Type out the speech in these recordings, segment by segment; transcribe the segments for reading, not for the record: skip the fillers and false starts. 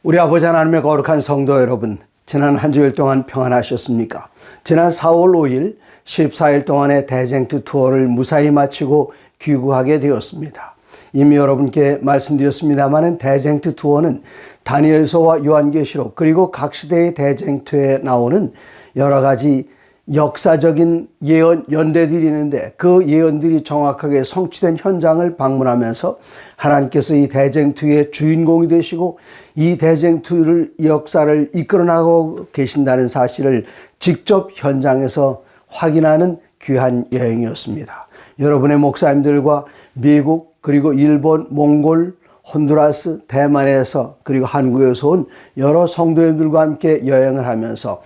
우리 아버지 하나님의 거룩한 성도 여러분, 지난 한 주일 동안 평안하셨습니까? 지난 4월 5일 14일 동안의 대쟁투 투어를 무사히 마치고 귀국하게 되었습니다. 이미 여러분께 말씀드렸습니다만 대쟁투 투어는 다니엘서와 요한계시록 그리고 각 시대의 대쟁투에 나오는 여러 가지 역사적인 예언, 연대들이 있는데 그 예언들이 정확하게 성취된 현장을 방문하면서 하나님께서 이 대쟁투의 주인공이 되시고 이 대쟁투를 역사를 이끌어나가고 계신다는 사실을 직접 현장에서 확인하는 귀한 여행이었습니다. 여러분의 목사님들과 미국 그리고 일본, 몽골, 혼두라스, 대만에서 그리고 한국에서 온 여러 성도님들과 함께 여행을 하면서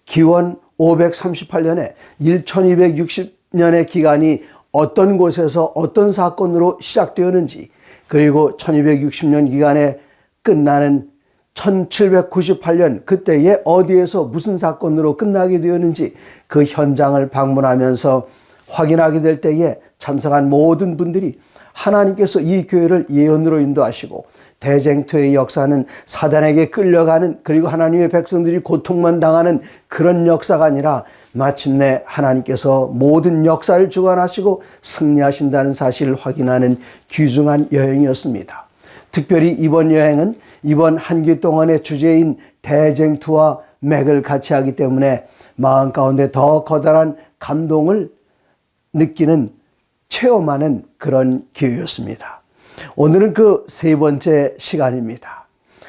기원 538년에 1260년의 기간이 어떤 곳에서 어떤 사건으로 시작되었는지 그리고 1260년 기간에 끝나는 1798년 그때에 어디에서 무슨 사건으로 끝나게 되었는지 그 현장을 방문하면서 확인하게 될 때에 참석한 모든 분들이 하나님께서 이 교회를 예언으로 인도하시고 대쟁투의 역사는 사단에게 끌려가는 그리고 하나님의 백성들이 고통만 당하는 그런 역사가 아니라 마침내 하나님께서 모든 역사를 주관하시고 승리하신다는 사실을 확인하는 귀중한 여행이었습니다. 특별히 이번 여행은 이번 한 기 동안의 주제인 대쟁투와 맥을 같이 하기 때문에 마음 가운데 더 커다란 감동을 느끼는 체험하는 그런 기회였습니다. 오늘은 그 세 번째 시간입니다.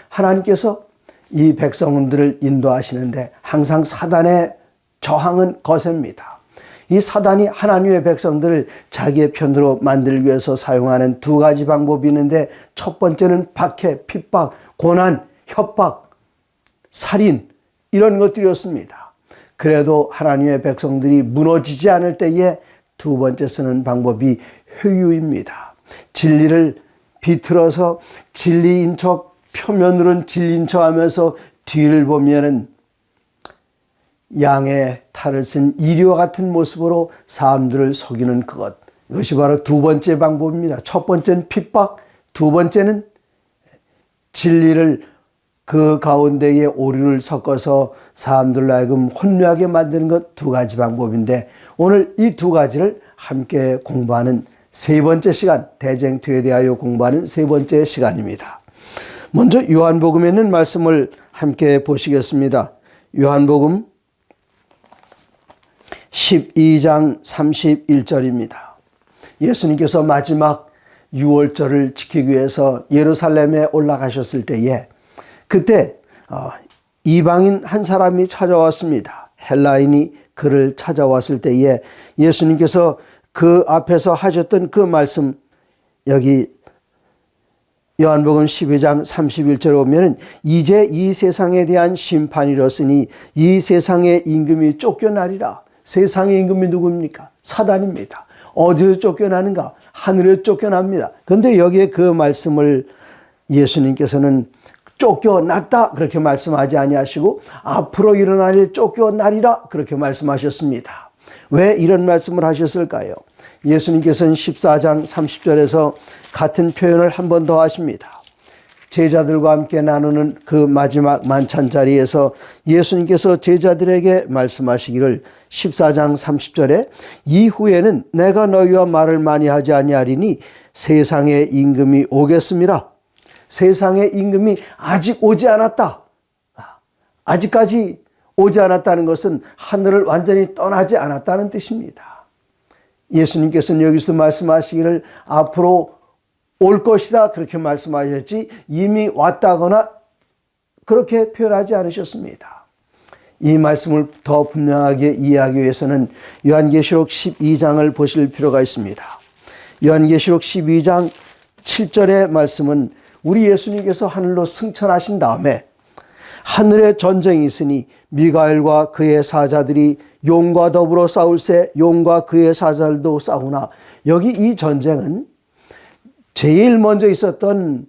하나님께서 이 백성들을 인도하시는데 항상 사단의 저항은 거셉니다. 이 사단이 하나님의 백성들을 자기의 편으로 만들기 위해서 사용하는 두 가지 방법이 있는데 첫 번째는 박해, 핍박, 고난, 협박, 살인 이런 것들이었습니다. 그래도 하나님의 백성들이 무너지지 않을 때에 두 번째 쓰는 방법이 회유입니다. 진리를 비틀어서 진리인 척 표면으로는 진리인 척 하면서 뒤를 보면은 양의 탈을 쓴 이리와 같은 모습으로 사람들을 속이는 그것. 이것이 바로 두 번째 방법입니다. 첫 번째는 핍박, 두 번째는 진리를 그 가운데에 오류를 섞어서 사람들로 하여금 혼미하게 만드는 것 두 가지 방법인데 오늘 이 두 가지를 함께 공부하는 세 번째 시간, 대쟁투에 대하여 공부하는 세 번째 시간입니다. 먼저 요한복음에 있는 말씀을 함께 보시겠습니다. 요한복음 12장 31절입니다. 예수님께서 마지막 유월절을 지키기 위해서 예루살렘에 올라가셨을 때에 그때 이방인 한 사람이 찾아왔습니다. 헬라인이 그를 찾아왔을 때에 예수님께서 그 앞에서 하셨던 그 말씀 여기 요한복음 12장 31절에 보면 이제 이 세상에 대한 심판이 이르렀으니 이 세상의 임금이 쫓겨나리라. 세상의 임금이 누굽니까? 사단입니다. 어디서 쫓겨나는가? 하늘에 쫓겨납니다. 그런데 여기에 그 말씀을 예수님께서는 쫓겨났다 그렇게 말씀하지 아니하시고 앞으로 일어날 일 쫓겨나리라 그렇게 말씀하셨습니다. 왜 이런 말씀을 하셨을까요? 예수님께서는 14장 30절에서 같은 표현을 한 번 더 하십니다. 제자들과 함께 나누는 그 마지막 만찬 자리에서 예수님께서 제자들에게 말씀하시기를 14장 30절에 이후에는 내가 너희와 말을 많이 하지 아니하리니 세상의 임금이 오겠습니다. 세상의 임금이 아직 오지 않았다. 아직까지 오지 않았다는 것은 하늘을 완전히 떠나지 않았다는 뜻입니다. 예수님께서는 여기서 말씀하시기를 앞으로 올 것이다 그렇게 말씀하셨지 이미 왔다거나 그렇게 표현하지 않으셨습니다. 이 말씀을 더 분명하게 이해하기 위해서는 요한계시록 12장을 보실 필요가 있습니다. 요한계시록 12장 7절의 말씀은 우리 예수님께서 하늘로 승천하신 다음에 하늘에 전쟁이 있으니 미가엘과 그의 사자들이 용과 더불어 싸울새 용과 그의 사자들도 싸우나 여기 이 전쟁은 제일 먼저 있었던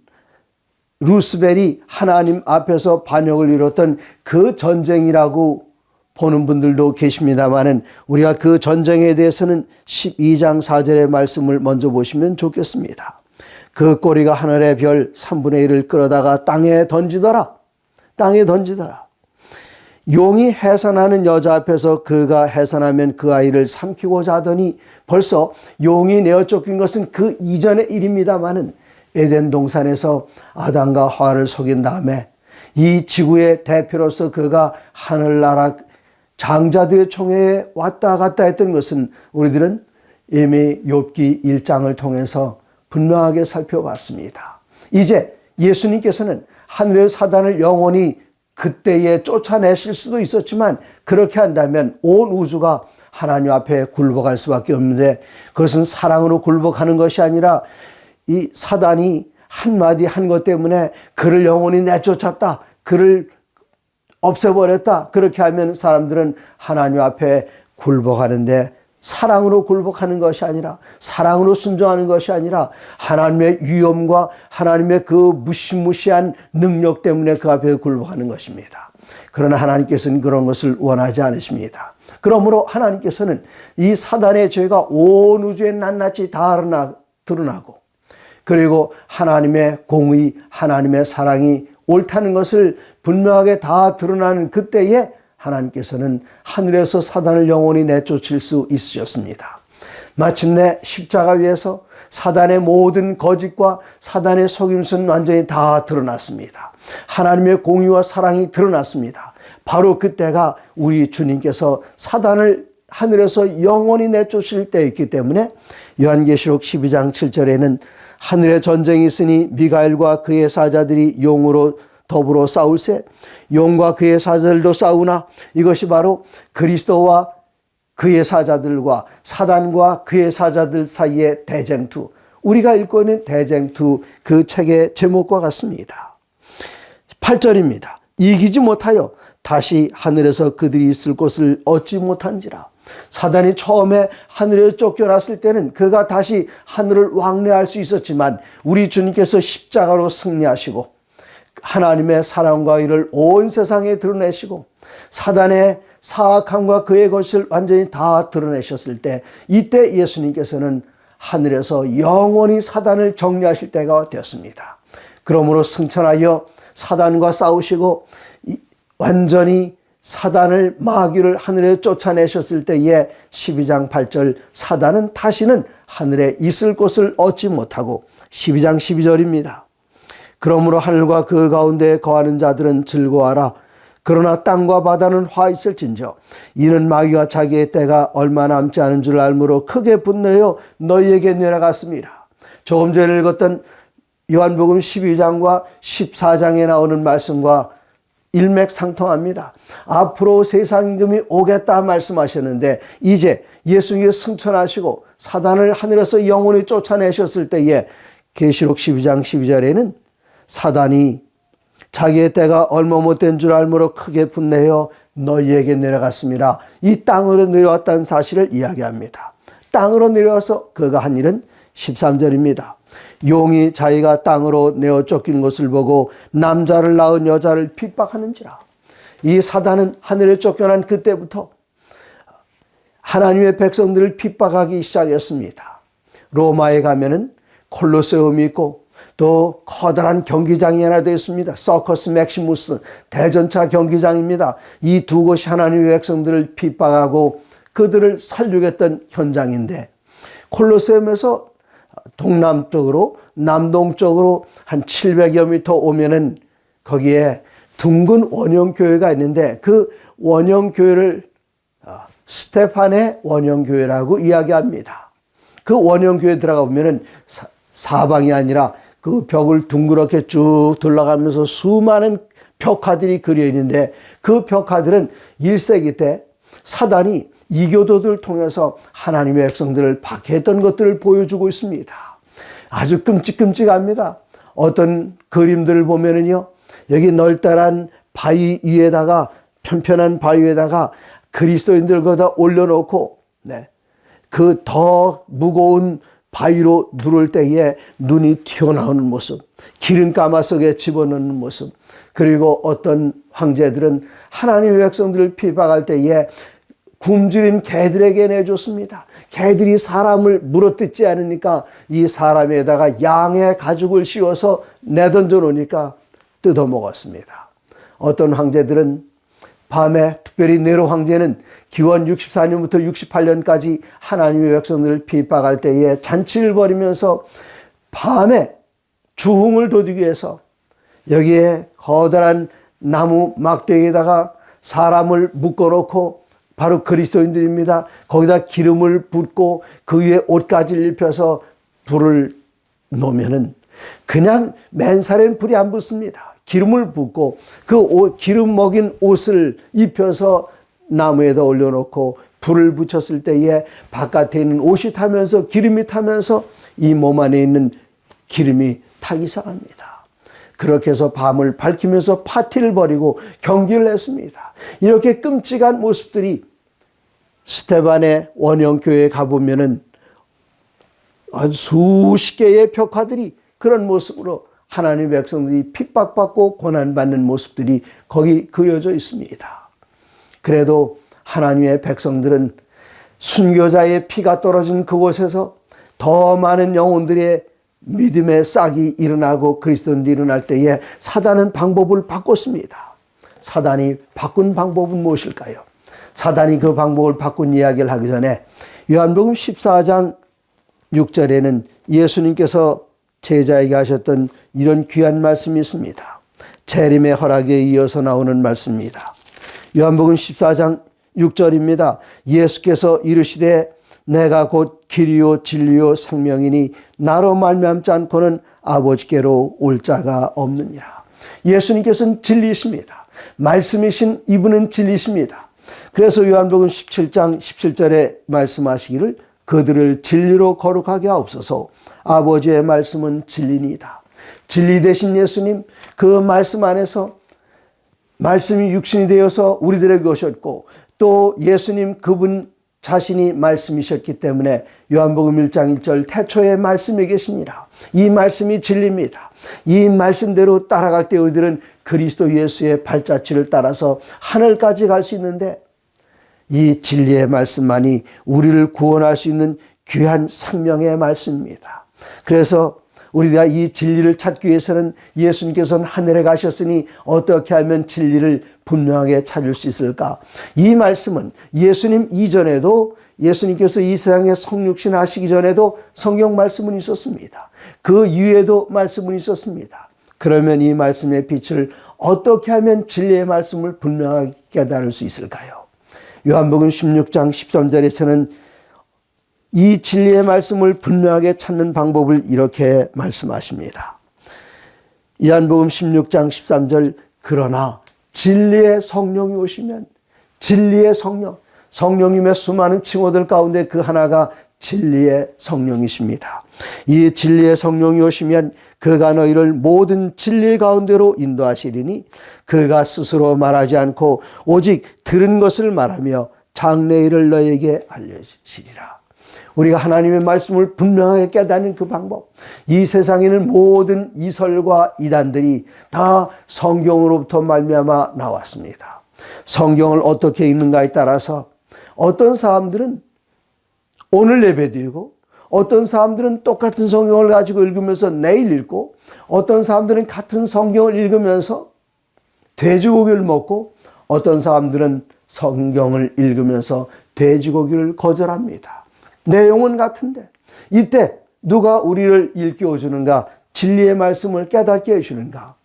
루스벨이 하나님 앞에서 반역을 이뤘던 그 전쟁이라고 보는 분들도 계십니다만은 우리가 그 전쟁에 대해서는 12장 4절의 말씀을 먼저 보시면 좋겠습니다. 그 꼬리가 하늘의 별 3분의 1을 끌어다가 땅에 던지더라. 땅에 던지더라. 용이 해산하는 여자 앞에서 그가 해산하면 그 아이를 삼키고자 하더니 벌써 용이 내어 쫓긴 것은 그 이전의 일입니다마는 에덴 동산에서 아담과 하와를 속인 다음에 이 지구의 대표로서 그가 하늘나라 장자들의 총회에 왔다 갔다 했던 것은 우리들은 이미 욥기 1장을 통해서 분명하게 살펴봤습니다. 이제 예수님께서는 하늘의 사단을 영원히 그때에 쫓아내실 수도 있었지만 그렇게 한다면 온 우주가 하나님 앞에 굴복할 수밖에 없는데 그것은 사랑으로 굴복하는 것이 아니라 이 사단이 한마디 한 것 때문에 그를 영원히 내쫓았다. 그를 없애버렸다. 그렇게 하면 사람들은 하나님 앞에 굴복하는데 사랑으로 굴복하는 것이 아니라 사랑으로 순종하는 것이 아니라 하나님의 위엄과 하나님의 그 무시무시한 능력 때문에 그 앞에 굴복하는 것입니다. 그러나 하나님께서는 그런 것을 원하지 않으십니다. 그러므로 하나님께서는 이 사단의 죄가 온 우주에 낱낱이 다 드러나고 그리고 하나님의 공의, 하나님의 사랑이 옳다는 것을 분명하게 다 드러나는 그때에 하나님께서는 하늘에서 사단을 영원히 내쫓을 수 있으셨습니다. 마침내 십자가 위에서 사단의 모든 거짓과 사단의 속임수는 완전히 다 드러났습니다. 하나님의 공의와 사랑이 드러났습니다. 바로 그때가 우리 주님께서 사단을 하늘에서 영원히 내쫓을 때였기 때문에 요한계시록 12장 7절에는 하늘에 전쟁이 있으니 미가엘과 그의 사자들이 용으로 더불어 싸울세 용과 그의 사자들도 싸우나 이것이 바로 그리스도와 그의 사자들과 사단과 그의 사자들 사이의 대쟁투, 우리가 읽고 있는 대쟁투 그 책의 제목과 같습니다. 8절입니다. 이기지 못하여 다시 하늘에서 그들이 있을 곳을 얻지 못한지라. 사단이 처음에 하늘에 쫓겨났을 때는 그가 다시 하늘을 왕래할 수 있었지만 우리 주님께서 십자가로 승리하시고 하나님의 사랑과 의를 온 세상에 드러내시고 사단의 사악함과 그의 것을 완전히 다 드러내셨을 때 이때 예수님께서는 하늘에서 영원히 사단을 정리하실 때가 되었습니다. 그러므로 승천하여 사단과 싸우시고 완전히 사단을 마귀를 하늘에 쫓아내셨을 때에 12장 8절 사단은 다시는 하늘에 있을 곳을 얻지 못하고 12장 12절입니다. 그러므로 하늘과 그 가운데 거하는 자들은 즐거워하라. 그러나 땅과 바다는 화 있을진저 이는 마귀가 자기의 때가 얼마 남지 않은 줄 알므로 크게 분노하여 너희에게 내려갔습니다. 조금 전에 읽었던 요한복음 12장과 14장에 나오는 말씀과 일맥상통합니다. 앞으로 세상 임금이 오겠다 말씀하셨는데 이제 예수님이 승천하시고 사단을 하늘에서 영원히 쫓아내셨을 때에 계시록 12장 12절에는 사단이 자기의 때가 얼마 못된 줄 알므로 크게 분내어 너희에게 내려갔습니다. 이 땅으로 내려왔다는 사실을 이야기합니다. 땅으로 내려와서 그가 한 일은 13절입니다. 용이 자기가 땅으로 내어 쫓긴 것을 보고 남자를 낳은 여자를 핍박하는지라. 이 사단은 하늘에 쫓겨난 그때부터 하나님의 백성들을 핍박하기 시작했습니다. 로마에 가면은 콜로세움이 있고 또 커다란 경기장이 하나 되어 있습니다. 서커스 맥시무스 대전차 경기장입니다. 이 두 곳이 하나님의 백성들을 핍박하고 그들을 살육했던 현장인데 콜로세움에서 동남쪽으로 남동쪽으로 한 700여 미터 오면은 거기에 둥근 원형교회가 있는데 그 원형교회를 스테판의 원형교회라고 이야기합니다. 그 원형교회 들어가 보면은 사방이 아니라 그 벽을 둥그렇게 쭉 둘러가면서 수많은 벽화들이 그려 있는데 그 벽화들은 1세기 때 사단이 이교도들을 통해서 하나님의 백성들을 박해했던 것들을 보여주고 있습니다. 아주 끔찍합니다. 어떤 그림들을 보면은요, 여기 널따란 바위 위에다가 편편한 바위 위에다가 그리스도인들 거다 올려놓고, 그 더 무거운 바위로 누를 때에 눈이 튀어나오는 모습, 기름가마 속에 집어넣는 모습, 그리고 어떤 황제들은 하나님의 백성들을 핍박할 때에 굶주린 개들에게 내줬습니다. 개들이 사람을 물어뜯지 않으니까 이 사람에다가 양의 가죽을 씌워서 내던져 놓으니까 뜯어먹었습니다. 어떤 황제들은 밤에, 특별히 네로 황제는 기원 64년부터 68년까지 하나님의 백성들을 핍박할 때에 잔치를 벌이면서 밤에 주흥을 돋우기 위해서 여기에 커다란 나무 막대기에다가 사람을 묶어놓고, 바로 그리스도인들입니다. 거기다 기름을 붓고 그 위에 옷가지를 입혀서 불을 놓으면은 그냥 맨살에는 불이 안 붙습니다. 기름을 붓고 그 기름 먹인 옷을 입혀서 나무에다 올려놓고 불을 붙였을 때에 바깥에 있는 옷이 타면서 기름이 타면서 이 몸 안에 있는 기름이 타기 시작합니다. 그렇게 해서 밤을 밝히면서 파티를 벌이고 경기를 했습니다. 이렇게 끔찍한 모습들이 스테반의 원형교회에 가보면은 수십 개의 벽화들이 그런 모습으로 하나님의 백성들이 핍박받고 고난받는 모습들이 거기 그려져 있습니다. 그래도 하나님의 백성들은 순교자의 피가 떨어진 그곳에서 더 많은 영혼들의 믿음의 싹이 일어나고 그리스도인들이 일어날 때에 사단은 방법을 바꿨습니다. 사단이 바꾼 방법은 무엇일까요? 사단이 그 방법을 바꾼 이야기를 하기 전에 요한복음 14장 6절에는 예수님께서 제자에게 하셨던 이런 귀한 말씀이 있습니다. 재림의 허락에 이어서 나오는 말씀입니다. 요한복음 14장 6절입니다. 예수께서 이르시되 내가 곧 길이요 진리요 생명이니 나로 말미암지 않고는 아버지께로 올 자가 없느니라. 예수님께서는 진리이십니다. 말씀이신 이분은 진리십니다. 그래서 요한복음 17장 17절에 말씀하시기를 그들을 진리로 거룩하게 하옵소서. 아버지의 말씀은 진리니이다. 진리 되신 예수님, 그 말씀 안에서 말씀이 육신이 되어서 우리들에게 오셨고, 또 예수님 그분 자신이 말씀이셨기 때문에 요한복음 1장 1절 태초에 말씀이 계시니라. 이 말씀이 진리입니다. 이 말씀대로 따라갈 때 우리들은 그리스도 예수의 발자취를 따라서 하늘까지 갈 수 있는데, 이 진리의 말씀만이 우리를 구원할 수 있는 귀한 생명의 말씀입니다. 그래서 우리가 이 진리를 찾기 위해서는 예수님께서는 하늘에 가셨으니 어떻게 하면 진리를 분명하게 찾을 수 있을까? 이 말씀은 예수님 이전에도, 예수님께서 이 세상에 성육신 하시기 전에도 성경 말씀은 있었습니다. 그 이후에도 말씀은 있었습니다. 그러면 이 말씀의 빛을 어떻게 하면 진리의 말씀을 분명하게 깨달을 수 있을까요? 요한복음 16장 13절에서는 이 진리의 말씀을 분명하게 찾는 방법을 이렇게 말씀하십니다. 요한복음 16장 13절 그러나 진리의 성령이 오시면, 진리의 성령, 성령님의 수많은 칭호들 가운데 그 하나가 진리의 성령이십니다. 이 진리의 성령이 오시면 그가 너희를 모든 진리 가운데로 인도하시리니 그가 스스로 말하지 않고 오직 들은 것을 말하며 장래일을 너희에게 알려주시리라. 우리가 하나님의 말씀을 분명하게 깨닫는 그 방법, 이 세상에는 모든 이설과 이단들이 다 성경으로부터 말미암아 나왔습니다. 성경을 어떻게 읽는가에 따라서 어떤 사람들은 오늘 예배드리고, 어떤 사람들은 똑같은 성경을 가지고 읽으면서 내일 읽고, 어떤 사람들은 같은 성경을 읽으면서 돼지고기를 먹고, 어떤 사람들은 성경을 읽으면서 돼지고기를 거절합니다. 내용은 같은데 이때 누가 우리를 일깨워 주는가? 진리의 말씀을 깨닫게 해주는가?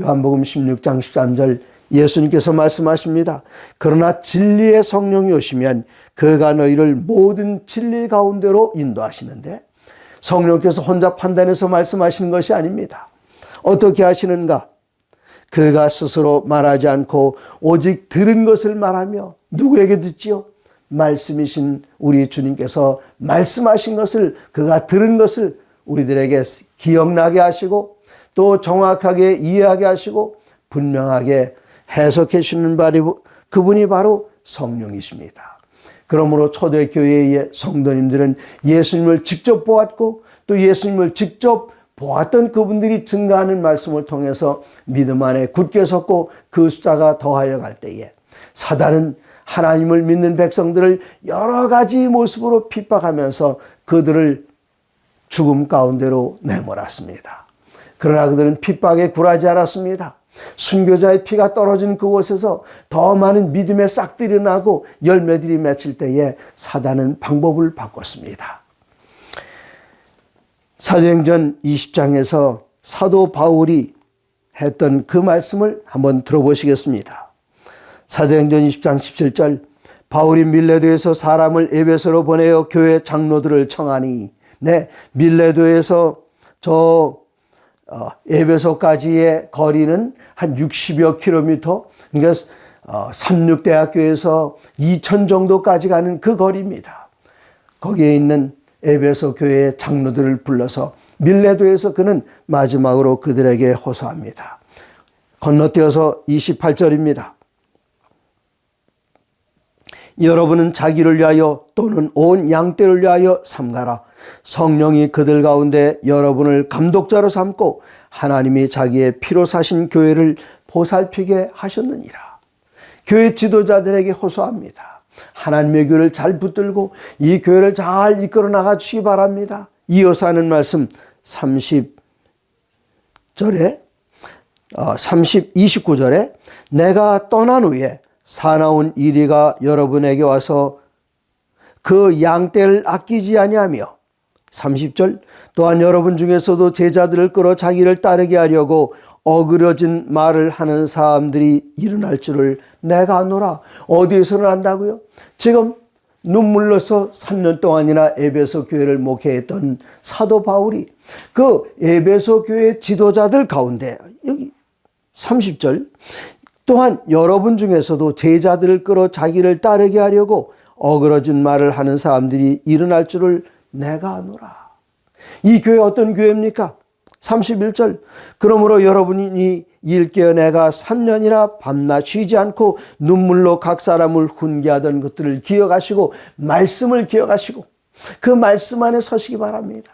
요한복음 16장 13절 예수님께서 말씀하십니다. 그러나 진리의 성령이 오시면 그가 너희를 모든 진리 가운데로 인도하시는데, 성령께서 혼자 판단해서 말씀하시는 것이 아닙니다. 어떻게 하시는가? 그가 스스로 말하지 않고 오직 들은 것을 말하며, 누구에게 듣지요? 말씀이신 우리 주님께서 말씀하신 것을, 그가 들은 것을 우리들에게 기억나게 하시고 또 정확하게 이해하게 하시고 분명하게 해석해 주시는 그분이 바로 성령이십니다. 그러므로 초대교회의 성도님들은 예수님을 직접 보았고 또 예수님을 직접 보았던 그분들이 증거하는 말씀을 통해서 믿음 안에 굳게 섰고 그 숫자가 더하여 갈 때에 사단은 하나님을 믿는 백성들을 여러 가지 모습으로 핍박하면서 그들을 죽음 가운데로 내몰았습니다. 그러나 그들은 핍박에 굴하지 않았습니다. 순교자의 피가 떨어진 그곳에서 더 많은 믿음의 싹들이 나고 열매들이 맺힐 때에 사단은 방법을 바꿨습니다. 사도행전 20장에서 사도 바울이 했던 그 말씀을 한번 들어보시겠습니다. 사도행전 20장 17절, 바울이 밀레도에서 사람을 에베소로 보내어 교회 장로들을 청하니, 밀레도에서 에베소까지의 거리는 한 60여 킬로미터, 그러니까 삼육대학교에서 2000 정도까지 가는 그 거리입니다. 거기에 있는 에베소 교회의 장로들을 불러서 밀레도에서 그는 마지막으로 그들에게 호소합니다. 건너뛰어서 28절입니다. 여러분은 자기를 위하여 또는 온 양떼를 위하여 삼가라. 성령이 그들 가운데 여러분을 감독자로 삼고 하나님이 자기의 피로 사신 교회를 보살피게 하셨느니라. 교회 지도자들에게 호소합니다. 하나님의 교회를 잘 붙들고 이 교회를 잘 이끌어 나가 주시기 바랍니다. 이어서 하는 말씀 29절에 내가 떠난 후에 사나운 이리가 여러분에게 와서 그 양떼를 아끼지 아니하며 30절 또한 여러분 중에서도 제자들을 끌어 자기를 따르게 하려고 어그러진 말을 하는 사람들이 일어날 줄을 내가 아노라. 어디에서 난다고요? 지금 눈물로서 3년 동안이나 에베소 교회를 목회했던 사도 바울이 그 에베소 교회 지도자들 가운데 여기 30절 또한 여러분 중에서도 제자들을 끌어 자기를 따르게 하려고 어그러진 말을 하는 사람들이 일어날 줄을 내가 아노라. 이 교회 어떤 교회입니까? 31절 그러므로 여러분이 일깨어 내가 3년이나 밤낮 쉬지 않고 눈물로 각 사람을 훈계하던 것들을 기억하시고 말씀을 기억하시고 그 말씀 안에 서시기 바랍니다.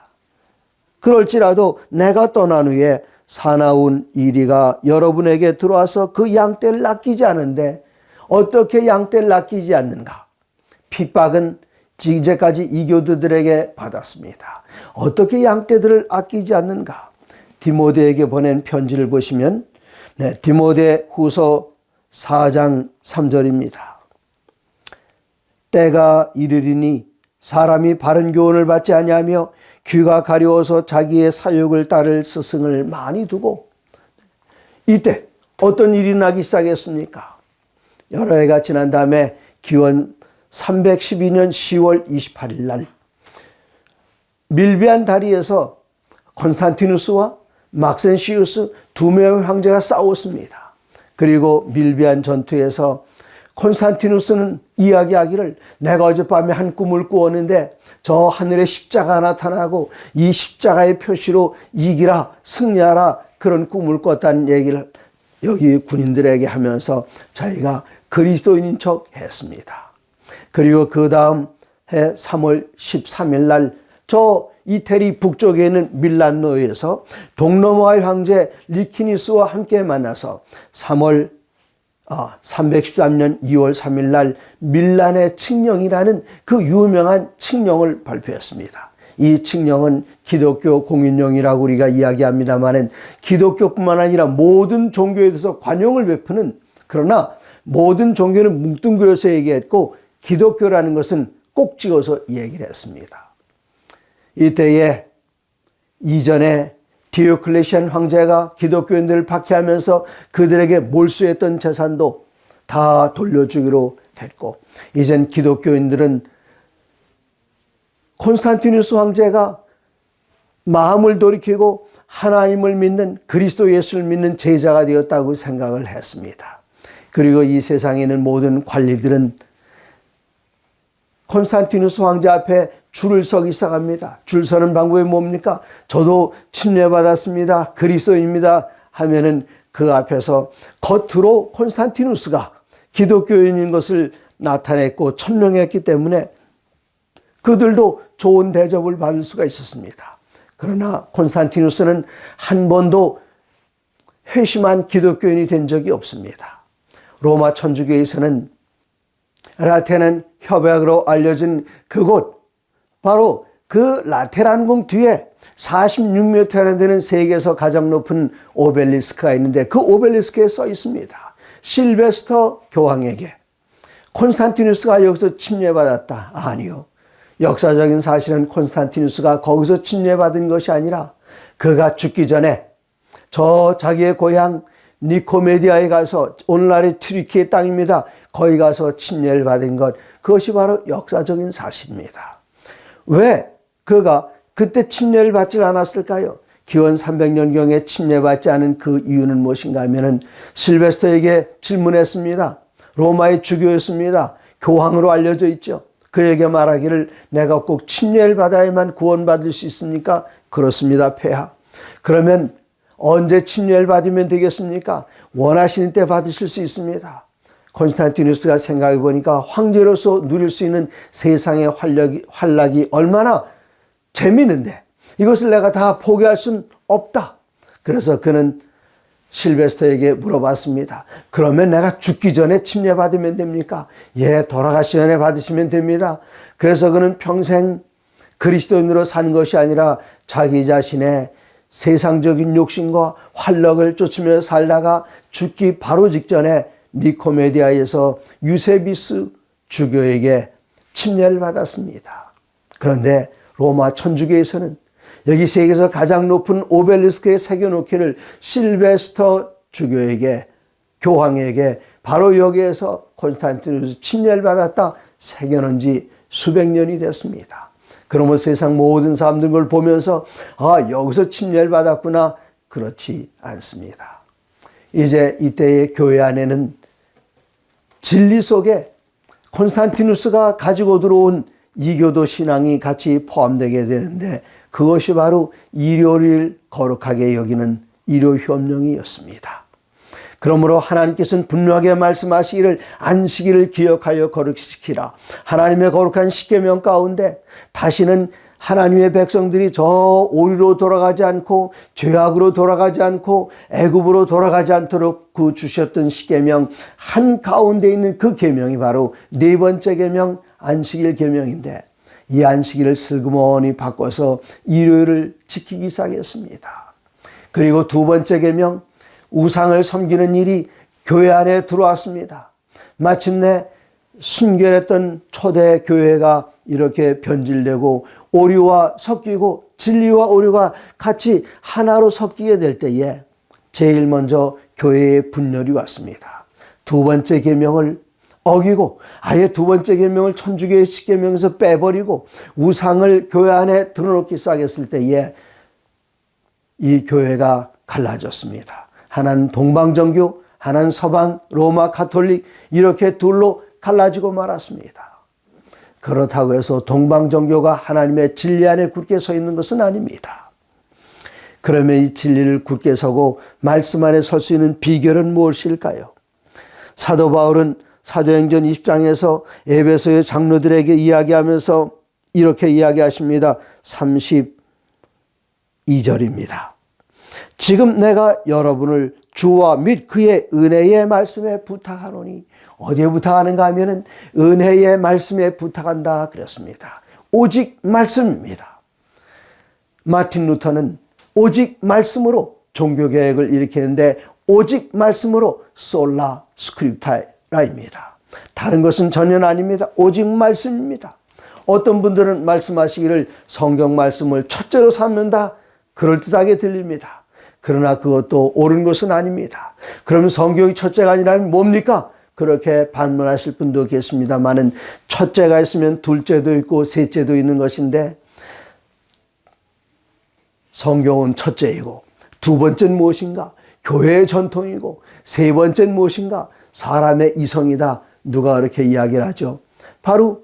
그럴지라도 내가 떠난 후에 사나운 이리가 여러분에게 들어와서 그 양떼를 아끼지 않은데 어떻게 양떼를 아끼지 않는가? 핍박은 이제까지 이교도들에게 받았습니다. 어떻게 양떼들을 아끼지 않는가? 디모데에게 보낸 편지를 보시면 디모데 후서 4장 3절입니다. 때가 이르리니 사람이 바른 교훈을 받지 아니하며 귀가 가려워서 자기의 사욕을 따를 스승을 많이 두고 이때 어떤 일이 나기 시작했습니까? 여러 해가 지난 다음에 기원 312년 10월 28일 날 밀비안 다리에서 콘스탄티누스와 막센시우스 두 명의 황제가 싸웠습니다. 그리고 밀비안 전투에서 콘스탄티누스는 이야기하기를 내가 어젯밤에 한 꿈을 꾸었는데 저 하늘에 십자가 나타나고 이 십자가의 표시로 이기라 승리하라 그런 꿈을 꿨다는 얘기를 여기 군인들에게 하면서 자기가 그리스도인인 척 했습니다. 그리고 그 다음 해 3월 13일 날 저 이태리 북쪽에 있는 밀란노에서 동로마의 황제 리키니스와 함께 만나서 313년 2월 3일 날 밀란의 칙령이라는 그 유명한 칙령을 발표했습니다. 이 칙령은 기독교 공인령이라고 우리가 이야기합니다만 기독교뿐만 아니라 모든 종교에 대해서 관용을 베푸는, 그러나 모든 종교는 뭉뚱그려서 얘기했고 기독교라는 것은 꼭 찍어서 얘기를 했습니다. 이때에 이전에 디오클레시안 황제가 기독교인들을 박해하면서 그들에게 몰수했던 재산도 다 돌려주기로 했고, 이젠 기독교인들은 콘스탄티누스 황제가 마음을 돌이키고 하나님을 믿는, 그리스도 예수를 믿는 제자가 되었다고 생각을 했습니다. 그리고 이 세상에 있는 모든 관리들은 콘스탄티누스 황제 앞에 줄을 서기 시작합니다. 줄 서는 방법이 뭡니까? 저도 침례받았습니다. 그리스도인입니다. 하면은 그 앞에서 겉으로 콘스탄티누스가 기독교인인 것을 나타냈고 천명했기 때문에 그들도 좋은 대접을 받을 수가 있었습니다. 그러나 콘스탄티누스는 한 번도 회심한 기독교인이 된 적이 없습니다. 로마 천주교에서는 라테는 협약으로 알려진 그곳, 바로 그 라테란궁 뒤에 46m나 되는 세계에서 가장 높은 오벨리스크가 있는데 그 오벨리스크에 써 있습니다. 실베스터 교황에게 콘스탄티누스가 여기서 침례받았다. 아니요. 역사적인 사실은 콘스탄티누스가 거기서 침례받은 것이 아니라 그가 죽기 전에 저 자기의 고향 니코메디아에 가서 오늘날의 튀르키예 땅입니다. 거기 가서 침례를 받은 것, 그것이 바로 역사적인 사실입니다. 왜 그가 그때 침례를 받지 않았을까요? 기원 300년경에 침례받지 않은 그 이유는 무엇인가 하면은 실베스터에게 질문했습니다. 로마의 주교였습니다. 교황으로 알려져 있죠. 그에게 말하기를 내가 꼭 침례를 받아야만 구원받을 수 있습니까? 그렇습니다, 폐하. 그러면 언제 침례를 받으면 되겠습니까? 원하시는 때 받으실 수 있습니다. 콘스탄티누스가 생각해 보니까 황제로서 누릴 수 있는 세상의 활락이 얼마나 재미있는데 이것을 내가 다 포기할 수는 없다. 그래서 그는 실베스터에게 물어봤습니다. 그러면 내가 죽기 전에 침례받으면 됩니까? 예, 돌아가시 전에 받으시면 됩니다. 그래서 그는 평생 그리스도인으로 산 것이 아니라 자기 자신의 세상적인 욕심과 활력을 쫓으며 살다가 죽기 바로 직전에 니코메디아에서 유세비스 주교에게 침례를 받았습니다. 그런데 로마 천주교에서는 여기 세계에서 가장 높은 오벨리스크에 새겨놓기를 실베스터 주교에게, 교황에게 바로 여기에서 콘스탄티누스 침례를 받았다 새겨놓은 지 수백 년이 됐습니다. 그러면 세상 모든 사람들 걸 보면서 여기서 침례를 받았구나. 그렇지 않습니다. 이제 이때의 교회 안에는 진리 속에 콘스탄티누스가 가지고 들어온 이교도 신앙이 같이 포함되게 되는데 그것이 바로 일요일을 거룩하게 여기는 일요협령이었습니다. 그러므로 하나님께서는 분명하게 말씀하시기를 안식일을 기억하여 거룩시키라. 하나님의 거룩한 십계명 가운데 다시는 하나님의 백성들이 저 오리로 돌아가지 않고 죄악으로 돌아가지 않고 애굽으로 돌아가지 않도록 그 주셨던 십계명 한가운데 있는 그 계명이 바로 네 번째 계명 안식일 계명인데 이 안식일을 슬그머니 바꿔서 일요일을 지키기 시작했습니다. 그리고 두 번째 계명 우상을 섬기는 일이 교회 안에 들어왔습니다. 마침내 순결했던 초대 교회가 이렇게 변질되고 오류와 섞이고 진리와 오류가 같이 하나로 섞이게 될 때에 제일 먼저 교회의 분열이 왔습니다. 두 번째 계명을 어기고 아예 두 번째 계명을 천주교의 십계명에서 빼버리고 우상을 교회 안에 드러놓기 시작했을 때에 이 교회가 갈라졌습니다. 하나는 동방정교, 하나는 서방 로마 가톨릭 이렇게 둘로 갈라지고 말았습니다. 그렇다고 해서 동방정교가 하나님의 진리 안에 굳게 서 있는 것은 아닙니다. 그러면 이 진리를 굳게 서고 말씀 안에 설 수 있는 비결은 무엇일까요? 사도 바울은 사도행전 20장에서 에베소의 장로들에게 이야기하면서 이렇게 이야기하십니다. 32절입니다. 지금 내가 여러분을 주와 및 그의 은혜의 말씀에 부탁하노니 어디에 부탁하는가 하면은 은혜의 말씀에 부탁한다 그랬습니다. 오직 말씀입니다. 마틴 루터는 오직 말씀으로 종교개혁을 일으키는데 오직 말씀으로 솔라 스크립타라입니다. 다른 것은 전혀 아닙니다. 오직 말씀입니다. 어떤 분들은 말씀하시기를 성경 말씀을 첫째로 삼는다 그럴듯하게 들립니다. 그러나 그것도 옳은 것은 아닙니다. 그러면 성경이 첫째가 아니라면 뭡니까? 그렇게 반문하실 분도 계십니다만은 첫째가 있으면 둘째도 있고 셋째도 있는 것인데 성경은 첫째이고 두 번째는 무엇인가? 교회의 전통이고 세 번째는 무엇인가? 사람의 이성이다. 누가 그렇게 이야기를 하죠? 바로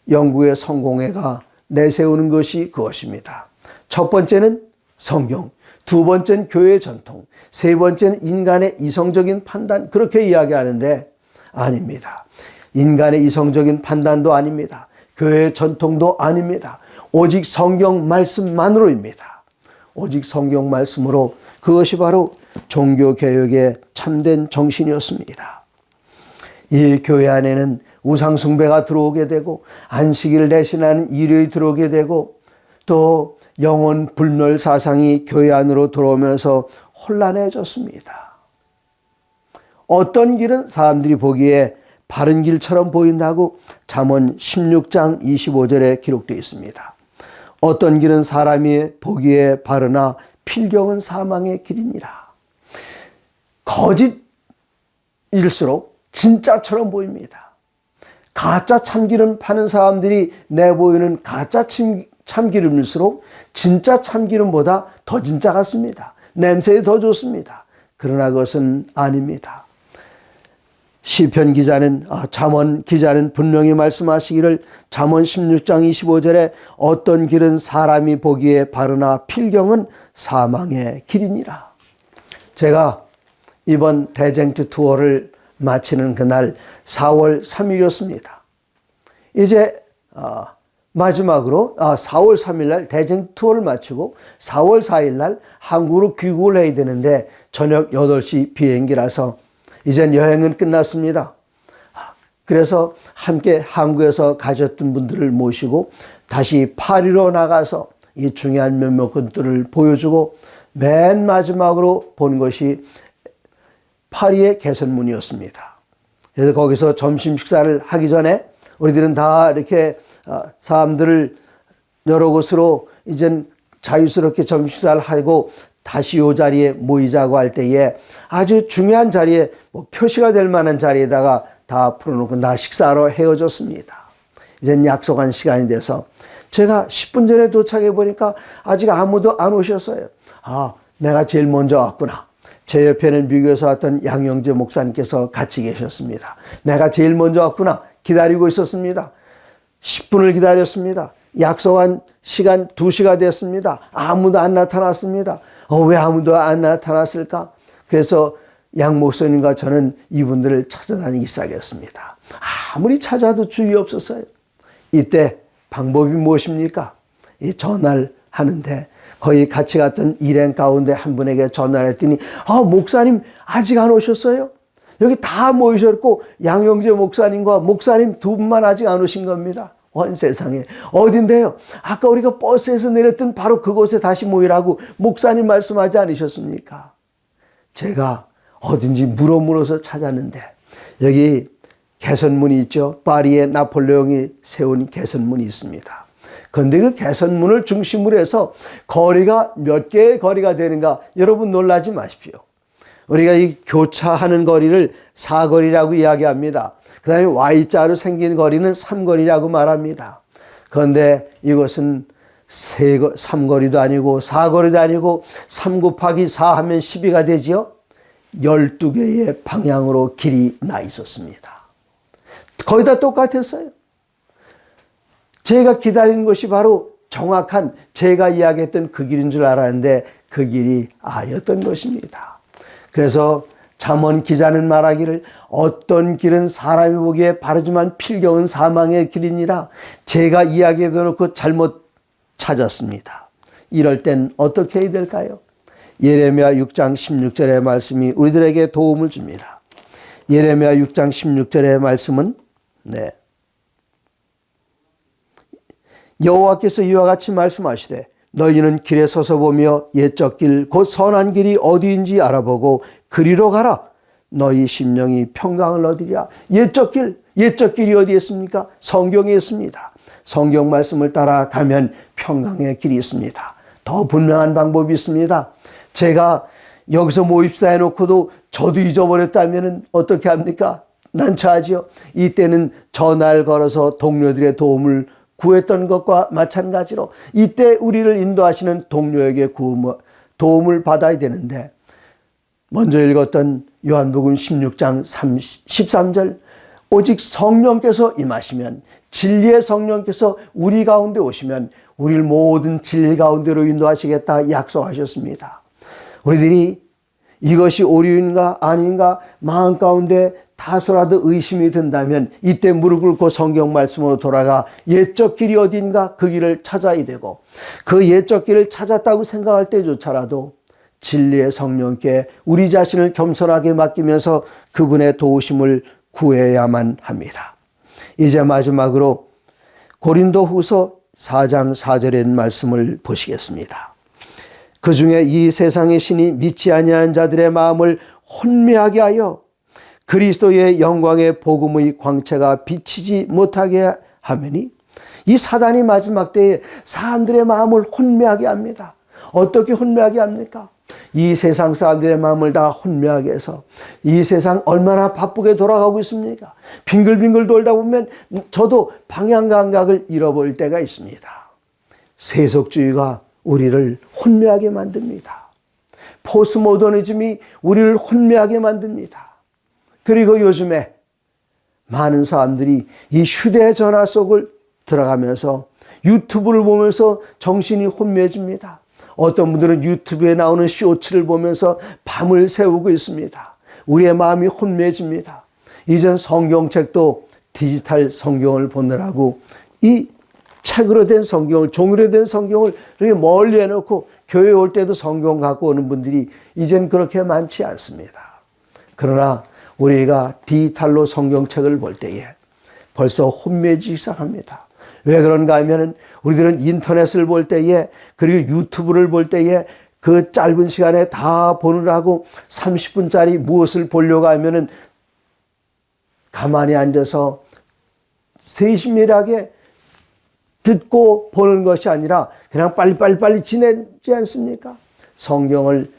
영국의 성공회가 내세우는 것이 그것입니다. 첫 번째는 성경, 두 번째는 교회의 전통, 세 번째는 인간의 이성적인 판단 그렇게 이야기하는데 아닙니다. 인간의 이성적인 판단도 아닙니다. 교회의 전통도 아닙니다. 오직 성경 말씀만으로입니다. 오직 성경 말씀으로 그것이 바로 종교개혁의 참된 정신이었습니다. 이 교회 안에는 우상숭배가 들어오게 되고 안식일을 대신하는 일요일이 들어오게 되고 또 영혼 불멸 사상이 교회 안으로 들어오면서 혼란해졌습니다. 어떤 길은 사람들이 보기에 바른 길처럼 보인다고 잠언 16장 25절에 기록되어 있습니다. 어떤 길은 사람이 보기에 바르나 필경은 사망의 길이니라. 거짓일수록 진짜처럼 보입니다. 가짜 참기름 파는 사람들이 내보이는 가짜 참기름일수록 진짜 참기름보다 더 진짜 같습니다. 냄새가 더 좋습니다. 그러나 그것은 아닙니다. 시편 기자는 잠언 기자는 분명히 말씀하시기를 잠언 16장 25절에 어떤 길은 사람이 보기에 바르나 필경은 사망의 길이니라. 제가 이번 대쟁투 투어를 마치는 그날 4월 3일이었습니다. 이제 마지막으로 4월 3일 날 대쟁 투어를 마치고 4월 4일 날 한국으로 귀국을 해야 되는데 저녁 8시 비행기라서 이젠 여행은 끝났습니다. 그래서 함께 한국에서 가셨던 분들을 모시고 다시 파리로 나가서 이 중요한 몇몇 것들을 보여주고 맨 마지막으로 본 것이 파리의 개선문이었습니다. 그래서 거기서 점심 식사를 하기 전에 우리들은 다 이렇게 사람들을 여러 곳으로 이젠 자유스럽게 점심 식사를 하고 다시 이 자리에 모이자고 할 때에 아주 중요한 자리에 표시가 될 만한 자리에다가 다 풀어놓고 나 식사하러 헤어졌습니다. 이젠 약속한 시간이 돼서 제가 10분 전에 도착해 보니까 아직 아무도 안 오셨어요. 내가 제일 먼저 왔구나. 제 옆에는 미국에서 왔던 양영재 목사님께서 같이 계셨습니다. 내가 제일 먼저 왔구나. 기다리고 있었습니다. 10분을 기다렸습니다. 약속한 시간 2시가 됐습니다. 아무도 안 나타났습니다. 왜 아무도 안 나타났을까? 그래서 양 목사님과 저는 이분들을 찾아다니기 시작했습니다. 아무리 찾아도 주의 없었어요. 이때 방법이 무엇입니까? 이 전화를 하는데 거의 같이 갔던 일행 가운데 한 분에게 전화를 했더니 목사님 아직 안 오셨어요? 여기 다 모이셨고 양영재 목사님과 목사님 2분만 아직 안 오신 겁니다. 온 세상에 어딘데요? 아까 우리가 버스에서 내렸던 바로 그곳에 다시 모이라고 목사님 말씀하지 않으셨습니까? 제가 어딘지 물어서 찾았는데 여기 개선문이 있죠. 파리에 나폴레옹이 세운 개선문이 있습니다. 그런데 그 개선문을 중심으로 해서 거리가 몇 개의 거리가 되는가 여러분 놀라지 마십시오. 우리가 이 교차하는 거리를 사거리라고 이야기합니다. 그 다음에 Y자로 생긴 거리는 삼거리라고 말합니다. 그런데 이것은 3거리도 아니고 4거리도 아니고 3 곱하기 4 하면 12가 되지요. 12개의 방향으로 길이 나 있었습니다. 거의 다 똑같았어요. 제가 기다리는 것이 바로 정확한 제가 이야기했던 그 길인 줄 알았는데 그 길이 아였던 것입니다. 그래서 잠언 기자는 말하기를 어떤 길은 사람이 보기에 바르지만 필경은 사망의 길이니라. 제가 이야기해 놓고 잘못 찾았습니다. 이럴 땐 어떻게 해야 될까요? 예레미야 6장 16절의 말씀이 우리들에게 도움을 줍니다. 예레미야 6장 16절의 말씀은 여호와께서 이와 같이 말씀하시되 너희는 길에 서서 보며 옛적 길 곧 선한 길이 어디인지 알아보고 그리로 가라. 너희 심령이 평강을 얻으리라. 옛적 길이 어디에 있습니까? 성경에 있습니다. 성경 말씀을 따라가면 평강의 길이 있습니다. 더 분명한 방법이 있습니다. 제가 여기서 모입시다 해놓고도 저도 잊어버렸다면 어떻게 합니까? 난처하지요. 이때는 전화를 걸어서 동료들의 도움을 구했던 것과 마찬가지로 이때 우리를 인도하시는 동료에게 도움을 받아야 되는데 먼저 읽었던 요한복음 16장 13절 오직 성령께서 임하시면 진리의 성령께서 우리 가운데 오시면 우리를 모든 진리 가운데로 인도하시겠다 약속하셨습니다. 우리들이 이것이 오류인가 아닌가 마음 가운데 다소라도 의심이 든다면 이때 무릎 꿇고 성경 말씀으로 돌아가 옛적 길이 어딘가 그 길을 찾아야 되고 그 옛적 길을 찾았다고 생각할 때조차라도 진리의 성령께 우리 자신을 겸손하게 맡기면서 그분의 도우심을 구해야만 합니다. 이제 마지막으로 고린도후서 4장 4절의 말씀을 보시겠습니다. 그 중에 이 세상의 신이 믿지 아니하는 자들의 마음을 혼미하게 하여 그리스도의 영광의 복음의 광채가 비치지 못하게 하매니, 이 사단이 마지막 때에 사람들의 마음을 혼미하게 합니다. 어떻게 혼미하게 합니까? 이 세상 사람들의 마음을 다 혼미하게 해서 이 세상 얼마나 바쁘게 돌아가고 있습니까? 빙글빙글 돌다 보면 저도 방향 감각을 잃어버릴 때가 있습니다. 세속주의가 우리를 혼미하게 만듭니다. 포스모더니즘이 우리를 혼미하게 만듭니다. 그리고 요즘에 많은 사람들이 이 휴대전화 속을 들어가면서 유튜브를 보면서 정신이 혼미해집니다. 어떤 분들은 유튜브에 나오는 쇼츠를 보면서 밤을 새우고 있습니다. 우리의 마음이 혼미해집니다. 이전 성경책도 디지털 성경을 보느라고 이 책으로 된 성경을, 종이로 된 성경을 이렇게 멀리 해놓고 교회 올 때도 성경 갖고 오는 분들이 이젠 그렇게 많지 않습니다. 그러나 우리가 디지털로 성경책을 볼 때에 벌써 혼미해지기 시작합니다. 왜 그런가 하면은 우리들은 인터넷을 볼 때에, 그리고 유튜브를 볼 때에 그 짧은 시간에 다 보느라고 30분짜리 무엇을 보려고 하면은 가만히 앉아서 세심하게 듣고 보는 것이 아니라 그냥 빨리 지내지 않습니까? 성경을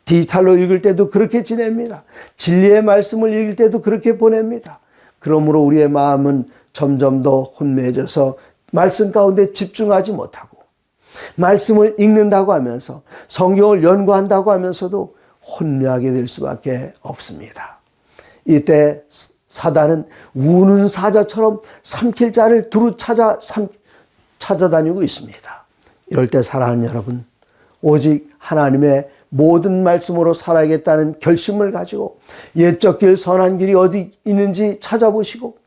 디지털로 읽을 때도 그렇게 지냅니다. 진리의 말씀을 읽을 때도 그렇게 보냅니다. 그러므로 우리의 마음은 점점 더 혼미해져서 말씀 가운데 집중하지 못하고, 말씀을 읽는다고 하면서 성경을 연구한다고 하면서도 혼미하게 될 수밖에 없습니다. 이때 사단은 우는 사자처럼 삼킬 자를 두루 찾아다니고 있습니다. 이럴 때 사랑하는 여러분, 오직 하나님의 모든 말씀으로 살아야겠다는 결심을 가지고 옛적 길 선한 길이 어디 있는지 찾아보시고,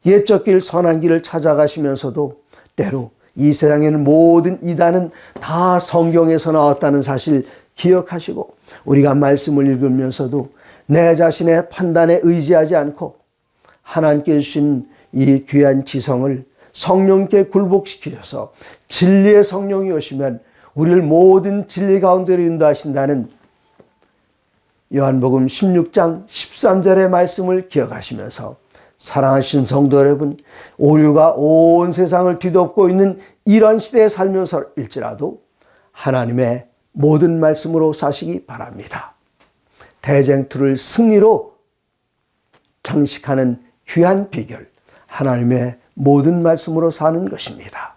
옛적 길 선한 길을 찾아가시면서도 때로 이 세상에는 모든 이단은 다 성경에서 나왔다는 사실 기억하시고, 우리가 말씀을 읽으면서도 내 자신의 판단에 의지하지 않고 하나님께 주신 이 귀한 지성을 성령께 굴복시키셔서 진리의 성령이 오시면 우리를 모든 진리 가운데로 인도하신다는 요한복음 16장 13절의 말씀을 기억하시면서, 사랑하신 성도 여러분, 오류가 온 세상을 뒤덮고 있는 이런 시대에 살면서일지라도 하나님의 모든 말씀으로 사시기 바랍니다. 대쟁투를 승리로 장식하는 귀한 비결, 하나님의 모든 말씀으로 사는 것입니다.